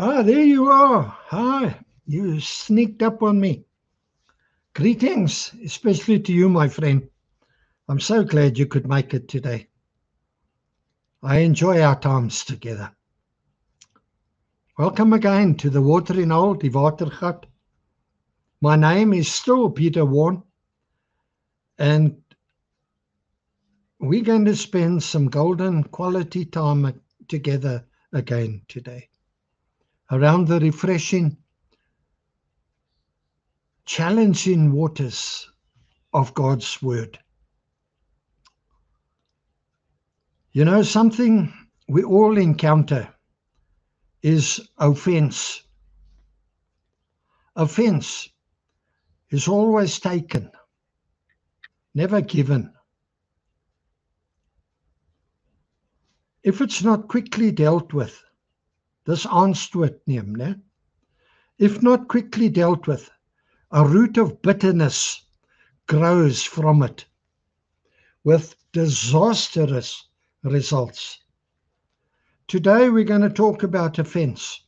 Ah, there you are. Hi. You sneaked up on me. Greetings, especially to you, my friend. I'm so glad you could make it today. I enjoy our times together. Welcome again to the Water in Old, die Watergat. My name is still Peter Warren, and we're going to spend some golden quality time together again today around the refreshing, challenging waters of God's Word. You know, something we all encounter is offense. Offense is always taken, never given. If it's not quickly dealt with, dis aanstoot neem, né? If not quickly dealt with, a root of bitterness grows from it with disastrous results. Today we're going to talk about offense.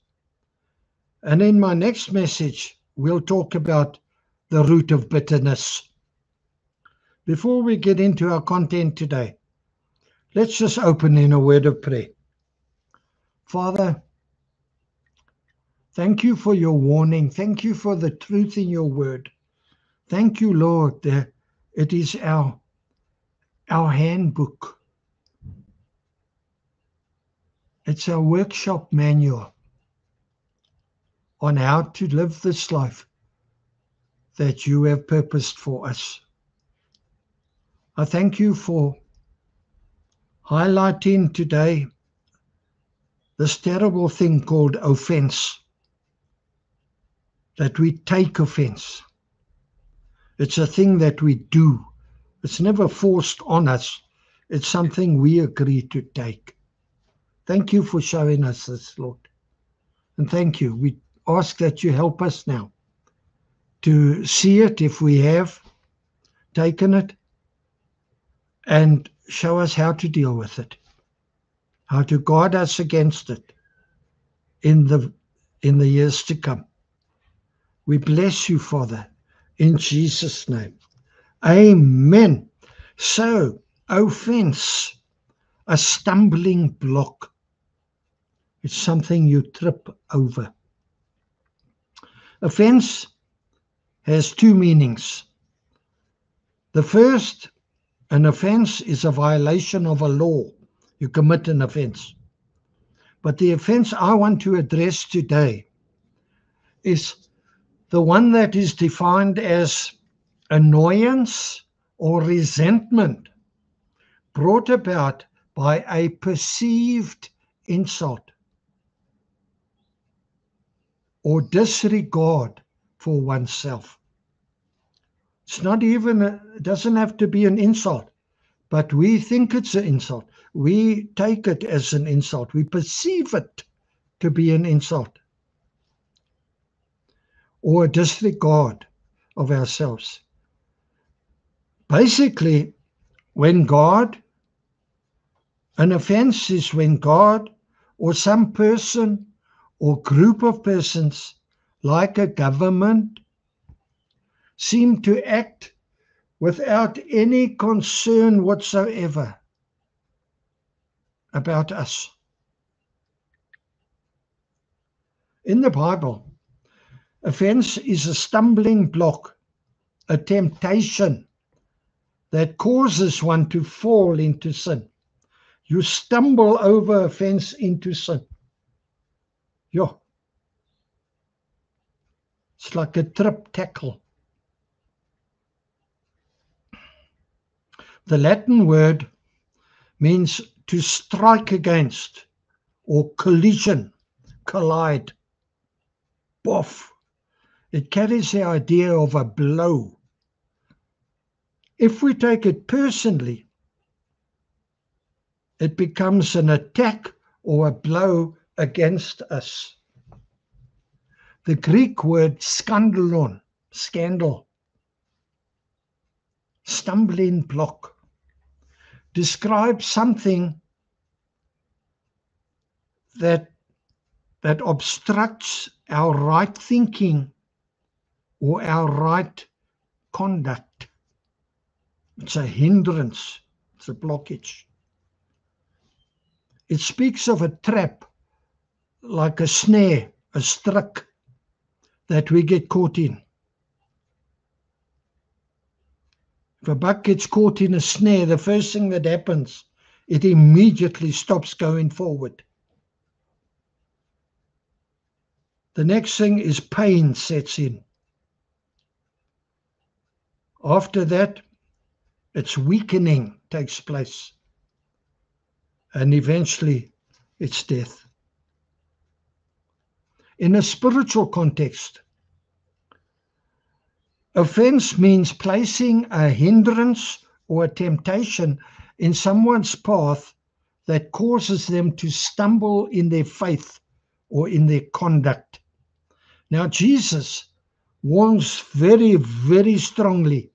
And in my next message, we'll talk about the root of bitterness. Before we get into our content today, let's just open in a word of prayer. Father, thank you for your warning. Thank you for the truth in your word. Thank you, Lord, that it is our handbook. It's our workshop manual on how to live this life that you have purposed for us. I thank you for highlighting today this terrible thing called offense, that we take offense. It's a thing that we do. It's never forced on us. It's something we agree to take. Thank you for showing us this, Lord. And thank you. We ask that you help us now to see it if we have taken it, and show us how to deal with it, how to guard us against it in the years to come. We bless you, Father, in Jesus' name. Amen. So, offense, a stumbling block. It's something you trip over. Offense has two meanings. The first, an offense is a violation of a law. You commit an offense. But the offense I want to address today is the one that is defined as annoyance or resentment brought about by a perceived insult or disregard for oneself. It's not even, it doesn't have to be an insult, but we think it's an insult. We take it as an insult. We perceive it to be an insult or a disregard of ourselves. Basically, when an offense is when God or some person or group of persons, like a government, seem to act without any concern whatsoever about us. In the Bible, offense is a stumbling block, a temptation that causes one to fall into sin. You stumble over offense into sin. Yeah. It's like a trip tackle. The Latin word means to strike against or collision, collide, boff. It carries the idea of a blow. If we take it personally, it becomes an attack or a blow against us. The Greek word skandalon, scandal, stumbling block, describes something that that obstructs our right thinking or our right conduct. It's a hindrance, it's a blockage. It speaks of a trap, like a snare, a struck that we get caught in. If a buck gets caught in a snare, the first thing that happens, it immediately stops going forward. The next thing is pain sets in. After that, its weakening takes place. And eventually, it's death. In a spiritual context, offense means placing a hindrance or a temptation in someone's path that causes them to stumble in their faith or in their conduct. Now, Jesus warns very, very strongly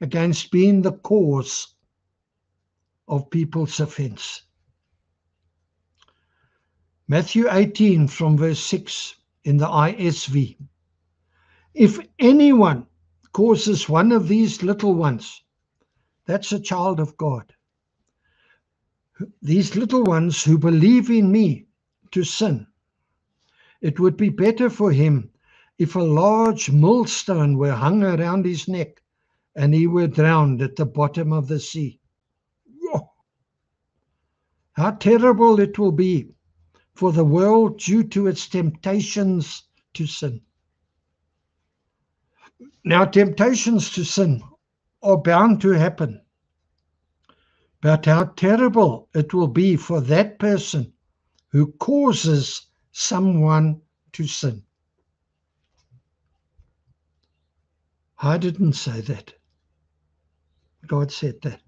against being the cause of people's offense. Matthew 18 from verse 6 in the ISV. If anyone causes one of these little ones, that's a child of God, these little ones who believe in me, to sin, it would be better for him if a large millstone were hung around his neck and he were drowned at the bottom of the sea. Whoa. How terrible it will be for the world due to its temptations to sin. Now, temptations to sin are bound to happen, but how terrible it will be for that person who causes someone to sin. I didn't say that. God said that.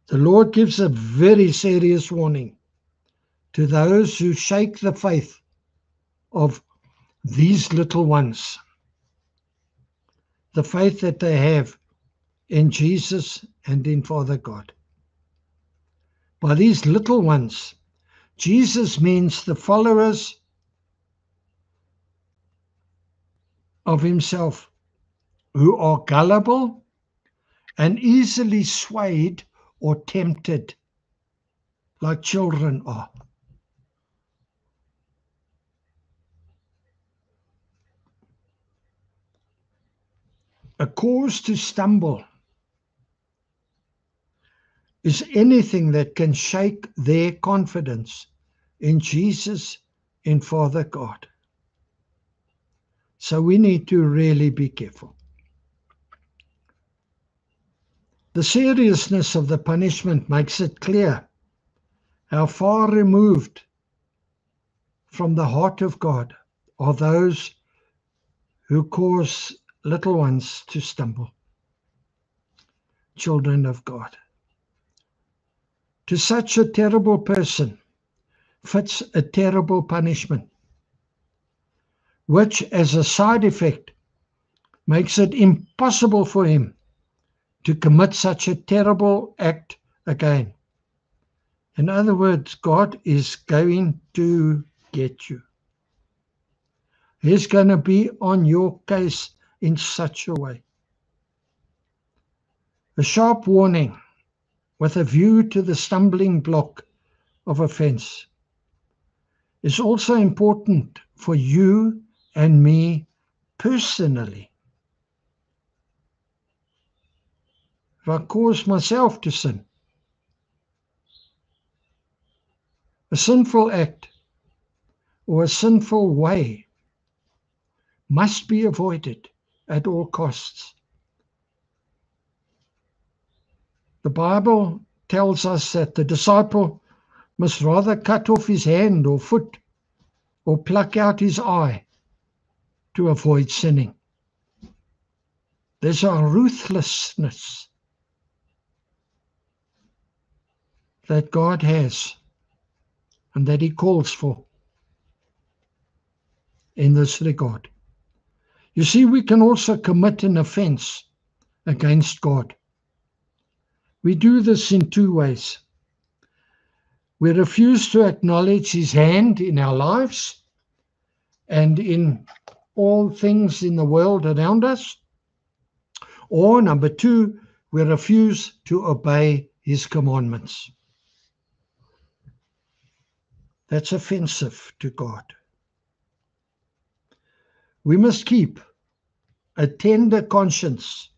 The Lord gives a very serious warning to those who shake the faith of these little ones, the faith that they have in Jesus and in Father God. By these little ones, Jesus means the followers of himself who are gullible and easily swayed or tempted like children are. A cause to stumble is anything that can shake their confidence in Jesus, in Father God. So we need to really be careful. The seriousness of the punishment makes it clear how far removed from the heart of God are those who cause little ones to stumble, children of God. To such a terrible person fits a terrible punishment, which as a side effect makes it impossible for him to commit such a terrible act again. In other words, God is going to get you. He's going to be on your case in such a way. A sharp warning with a view to the stumbling block of offense is also important for you and me personally. If I cause myself to sin, a sinful act or a sinful way must be avoided at all costs. The Bible tells us that the disciple must rather cut off his hand or foot or pluck out his eye to avoid sinning. There's a ruthlessness that God has and that he calls for in this regard. You see, we can also commit an offense against God. We do this in two ways. We refuse to acknowledge his hand in our lives and in all things in the world around us. Or number 2, we refuse to obey his commandments. That's offensive to God. We must keep a tender conscience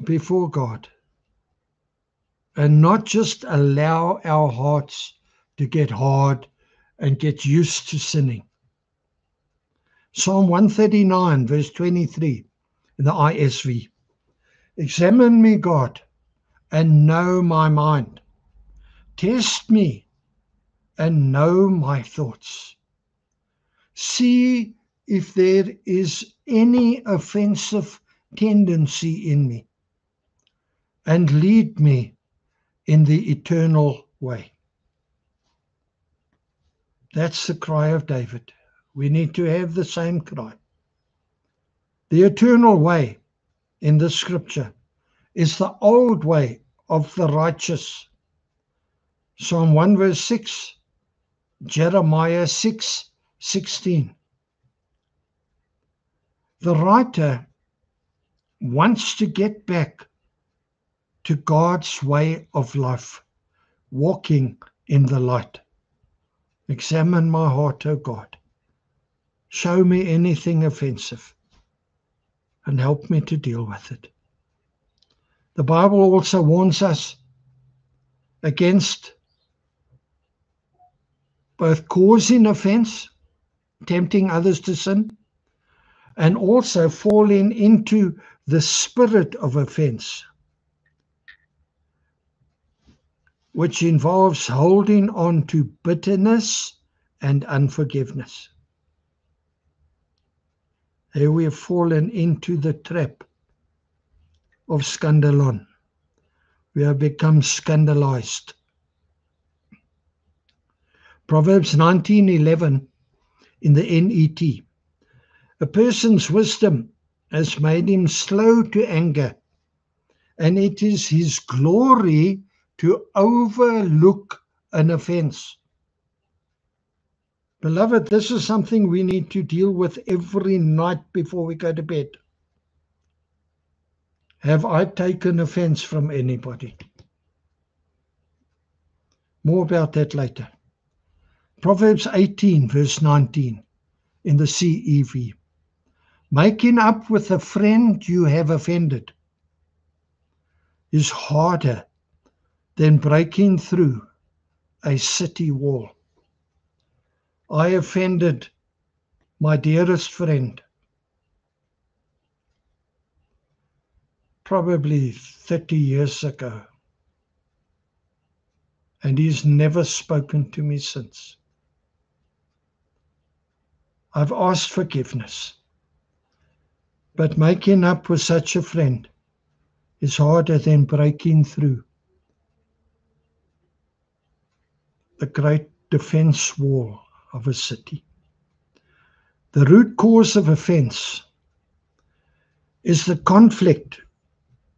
before God and not just allow our hearts to get hard and get used to sinning. Psalm 139, verse 23 in the ISV. Examine me, God, and know my mind. Test me and know my thoughts. See if there is any offensive tendency in me, and lead me in the eternal way. That's the cry of David. We need to have the same cry. The eternal way in the scripture is the old way of the righteous. Psalm 1 verse 6, Jeremiah 6:16. The writer wants to get back to God's way of life, walking in the light. Examine my heart, O God. Show me anything offensive and help me to deal with it. The Bible also warns us against both causing offense, tempting others to sin, and also falling into the spirit of offense, which involves holding on to bitterness and unforgiveness. Here we have fallen into the trap of scandalon. We have become scandalized. Proverbs 19:11 in the NET. A person's wisdom has made him slow to anger, and it is his glory to overlook an offense. Beloved, this is something we need to deal with every night before we go to bed. Have I taken offense from anybody? More about that later. Proverbs 18, verse 19 in the CEV. Making up with a friend you have offended is harder than breaking through a city wall. I offended my dearest friend probably 30 years ago, and he's never spoken to me since. I've asked forgiveness, but making up with such a friend is harder than breaking through the great defense wall of a city. The root cause of offense is the conflict,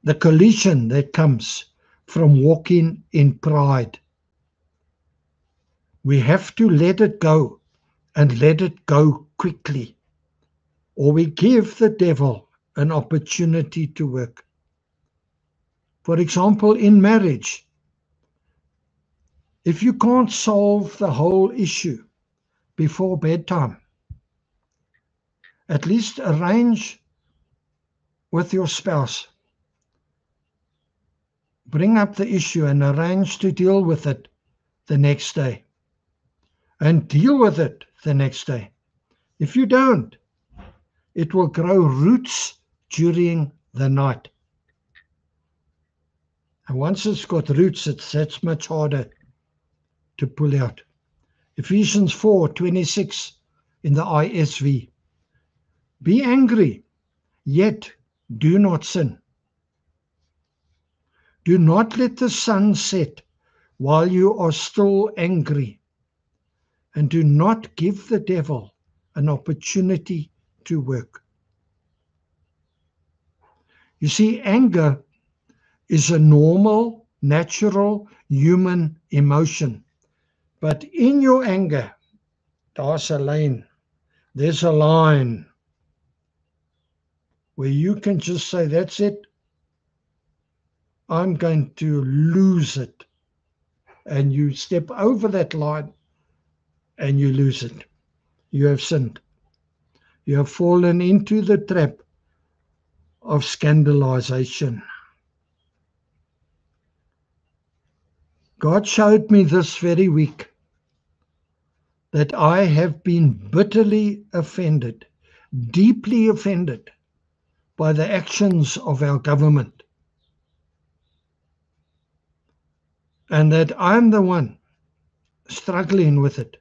the collision that comes from walking in pride. We have to let it go, and let it go quickly, or we give the devil an opportunity to work. For example, in marriage, if you can't solve the whole issue before bedtime, at least arrange with your spouse. Bring up the issue and arrange to deal with it the next day. And deal with it the next day. If you don't, it will grow roots during the night. And once it's got roots, that's much harder to pull out. Ephesians 4:26 in the ISV. Be angry, yet do not sin. Do not let the sun set while you are still angry, and do not give the devil an opportunity to work. You see, anger is a normal natural human emotion. But in your anger, there's a line where you can just say, that's it, I'm going to lose it. And you step over that line and you lose it. You have sinned. You have fallen into the trap of scandalization. God showed me this very week that I have been bitterly offended, deeply offended by the actions of our government. And that I'm the one struggling with it.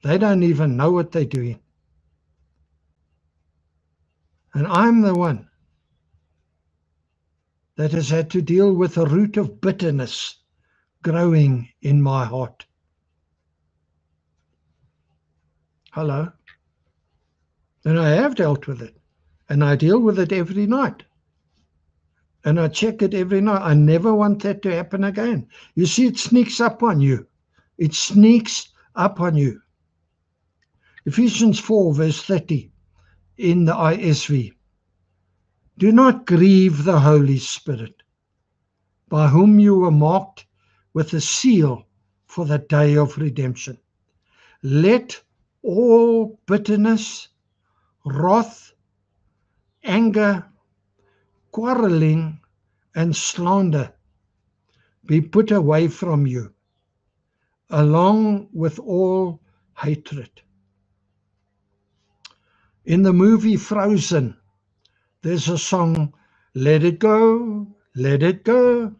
They don't even know what they're doing. And I'm the one that has had to deal with a root of bitterness growing in my heart. Hello? And I have dealt with it. And I deal with it every night. And I check it every night. I never want that to happen again. You see, it sneaks up on you. It sneaks up on you. Ephesians 4 verse 30 in the ISV. Do not grieve the Holy Spirit, by whom you were marked with a seal for the day of redemption. Let all bitterness, wrath, anger, quarreling, and slander be put away from you, along with all hatred. In the movie Frozen, there's a song, let it go, let it go.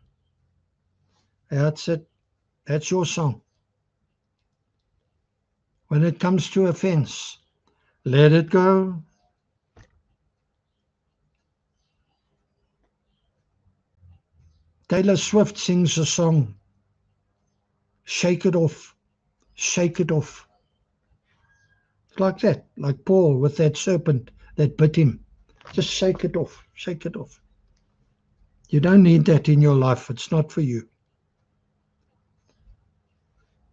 That's it. That's your song. When it comes to offense, let it go. Taylor Swift sings a song, shake it off, shake it off. It's like that, like Paul with that serpent that bit him. Just shake it off, shake it off. You don't need that in your life. It's not for you.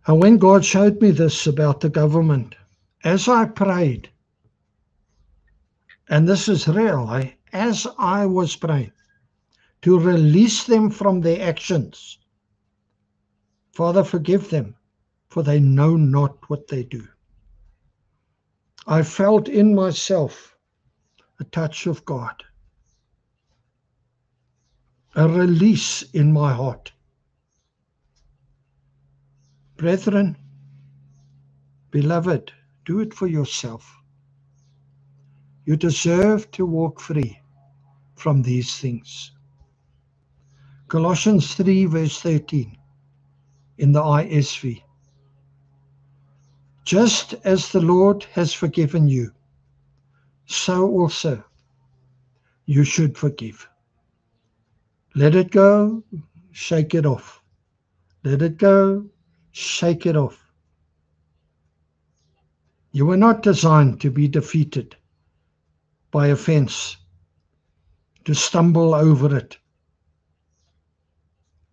And when God showed me this about the government, as I prayed, and this is real, as I was praying to release them from their actions, Father, forgive them, for they know not what they do. I felt in myself a touch of God, a release in my heart. Brethren, beloved, do it for yourself. You deserve to walk free from these things. Colossians 3 verse 13 in the ISV. Just as the Lord has forgiven you, so also you should forgive. Let it go, shake it off. Let it go, shake it off. You were not designed to be defeated by offense, to stumble over it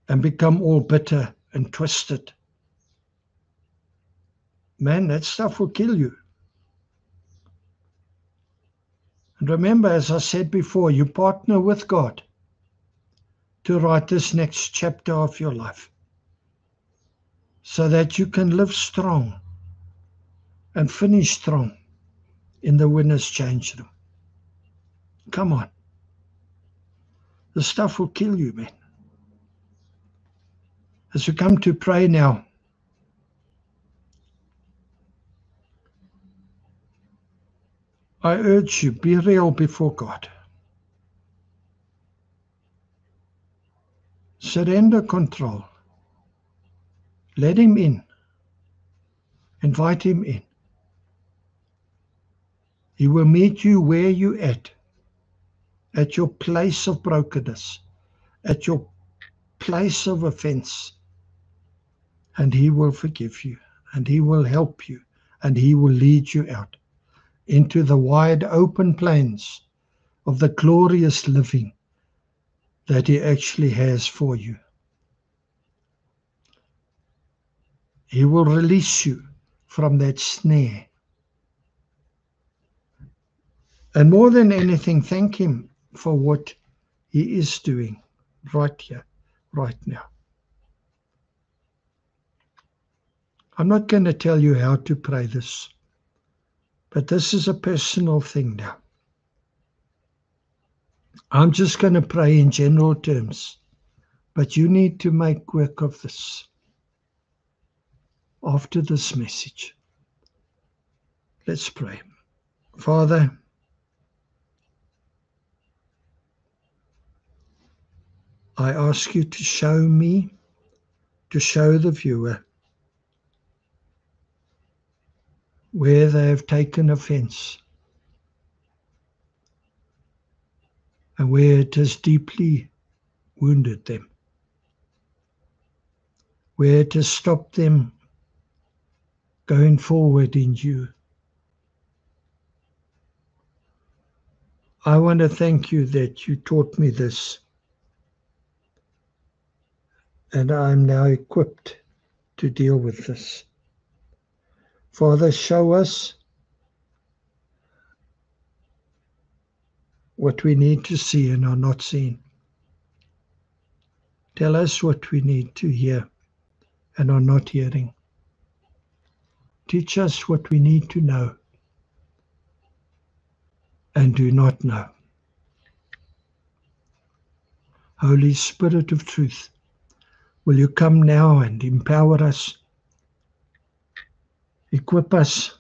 and become all bitter and twisted. Man, that stuff will kill you. And remember, as I said before, you partner with God to write this next chapter of your life so that you can live strong and finish strong in the winner's change room. Come on. The stuff will kill you, man. As we come to pray now, I urge you, be real before God. Surrender control. Let him in. Invite him in. He will meet you where you're at your place of brokenness, at your place of offense. And he will forgive you, and he will help you, and he will lead you out into the wide open plains of the glorious living that He actually has for you. He will release you from that snare. And more than anything, thank Him for what He is doing right here, right now. I'm not going to tell you how to pray this, but this is a personal thing now. I'm just going to pray in general terms, but you need to make work of this after this message. Let's pray. Father, I ask you to show me, to show the viewer where they have taken offense and where it has deeply wounded them, where it has stopped them going forward in you. I want to thank you that you taught me this, and I'm now equipped to deal with this. Father, show us what we need to see and are not seeing. Tell us what we need to hear and are not hearing. Teach us what we need to know and do not know. Holy Spirit of truth, will you come now and empower us, equip us,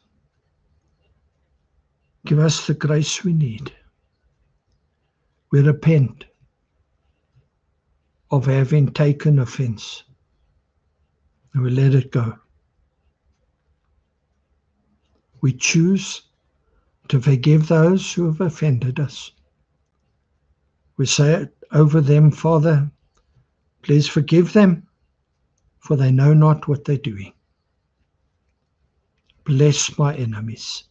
give us the grace we need. We repent of having taken offense, and we let it go. We choose to forgive those who have offended us. We say over them, Father, please forgive them, for they know not what they're doing. Bless my enemies.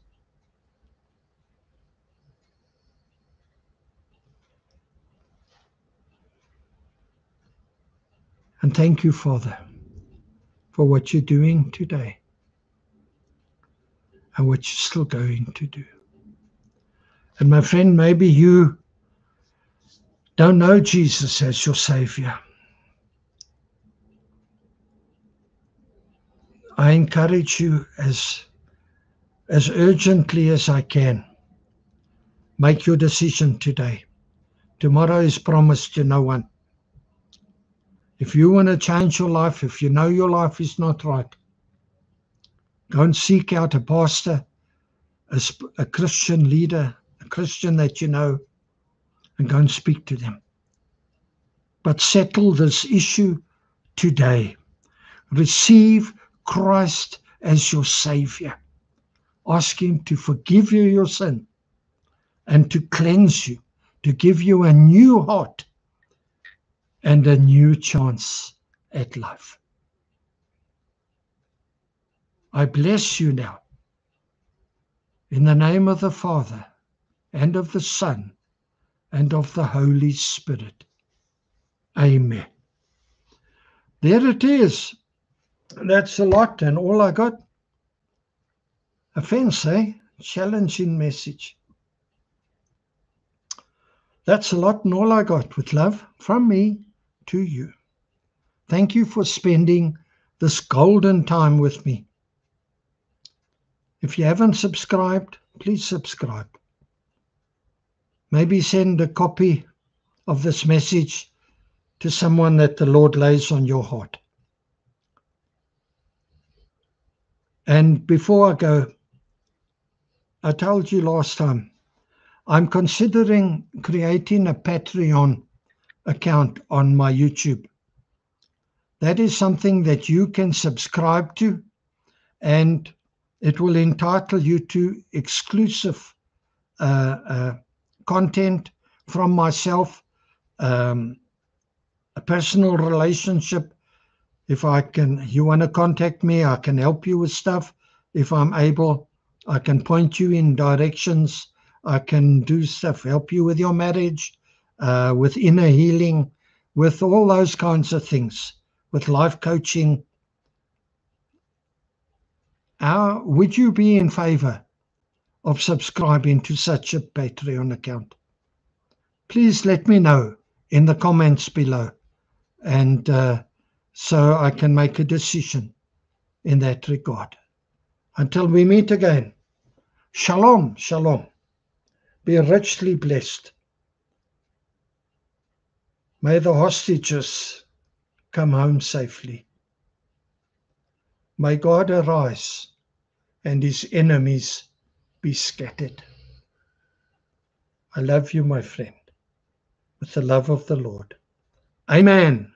And thank you, Father, for what you're doing today and what you're still going to do. And my friend, maybe you don't know Jesus as your Savior. I encourage you as urgently as I can, make your decision today. Tomorrow is promised to no one. If you want to change your life, if you know your life is not right, go and seek out a pastor, a Christian leader, a Christian that you know, and go and speak to them. But settle this issue today. Receive Christ as your Savior. Ask Him to forgive you your sin and to cleanse you, to give you a new heart and a new chance at life. I bless you now in the name of the Father and of the Son and of the Holy Spirit. Amen. There it is. That's a lot and all I got. Offense, eh? Challenging message. That's a lot and all I got, with love from me to you. Thank you for spending this golden time with me. If you haven't subscribed, please subscribe. Maybe send a copy of this message to someone that the Lord lays on your heart. And before I go, I told you last time, I'm considering creating a Patreon account on my YouTube. That is something that you can subscribe to, and it will entitle you to exclusive content from myself, a personal relationship. If you want to contact me, I can help you with stuff. If I'm able, I can point you in directions. I can do stuff, help you with your marriage, with inner healing, with all those kinds of things, with life coaching. Would you be in favor of subscribing to such a Patreon account? Please let me know in the comments below, and so I can make a decision in that regard. Until we meet again, shalom, shalom. Be richly blessed. May the hostages come home safely. May God arise and his enemies be scattered. I love you, my friend, with the love of the Lord. Amen.